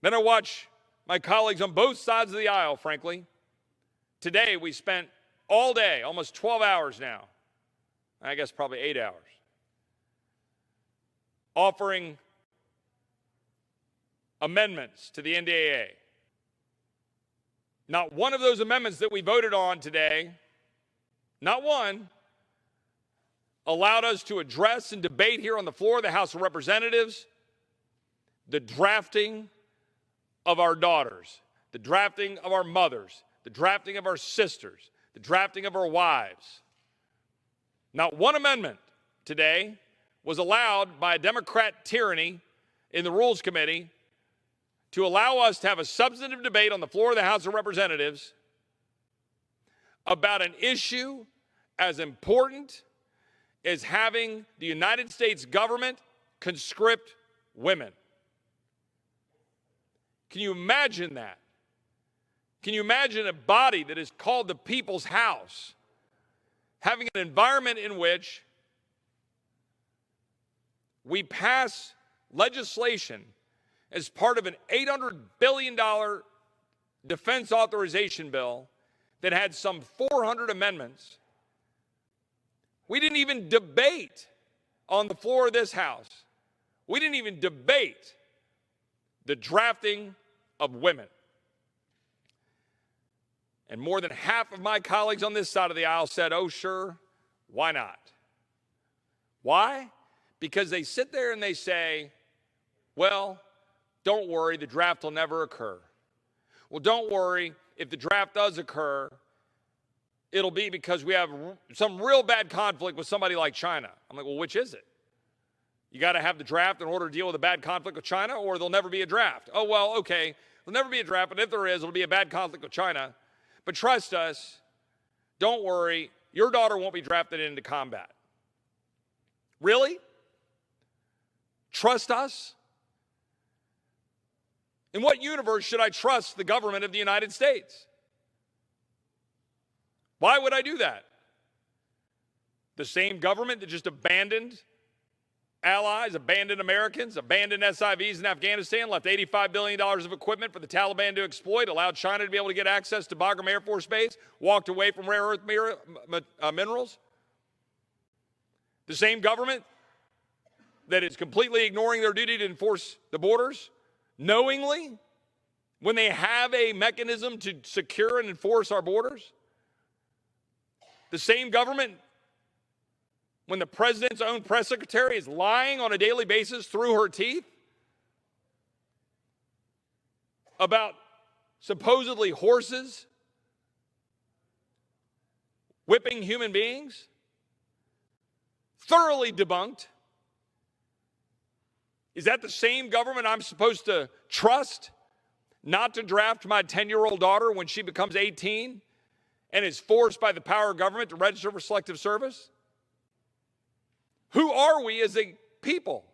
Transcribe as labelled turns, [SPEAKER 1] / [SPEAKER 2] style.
[SPEAKER 1] Then I watch my colleagues on both sides of the aisle, frankly. Today, we spent all day, almost 12 hours now, I guess probably 8 hours, offering amendments to the NDAA. Not one of those amendments that we voted on today, not one, allowed us to address and debate here on the floor of the House of Representatives the drafting of our daughters, the drafting of our mothers, the drafting of our sisters, the drafting of our wives. Not one amendment today was allowed by a Democrat tyranny in the Rules Committee to allow us to have a substantive debate on the floor of the House of Representatives about an issue as important as having the United States government conscript women. Can you imagine that? Can you imagine a body that is called the People's House having an environment in which we pass legislation as part of an $800 billion defense authorization bill that had some 400 amendments? We didn't even debate on the floor of this House. We didn't even debate the drafting of women. And more than half of my colleagues on this side of the aisle said, oh, sure, why not? Why? Because they sit there and they say, well, don't worry, the draft will never occur. Well, don't worry, if the draft does occur, it'll be because we have some real bad conflict with somebody like China. I'm like, well, which is it? You got to have the draft in order to deal with a bad conflict with China, or there'll never be a draft. Oh, well, okay, there'll never be a draft, but if there is, it'll be a bad conflict with China. But trust us, don't worry, your daughter won't be drafted into combat. Really? Trust us? In what universe should I trust the government of the United States? Why would I do that? The same government that just abandoned allies, abandoned Americans, abandoned SIVs in Afghanistan, left $85 billion of equipment for the Taliban to exploit, allowed China to be able to get access to Bagram Air Force Base, walked away from rare earth minerals. The same government that is completely ignoring their duty to enforce the borders, knowingly, when they have a mechanism to secure and enforce our borders. The same government, when the president's own press secretary is lying on a daily basis through her teeth about supposedly horses whipping human beings, thoroughly debunked. Is that the same government I'm supposed to trust not to draft my 10-year-old daughter when she becomes 18 and is forced by the power of government to register for selective service? Who are we as a people?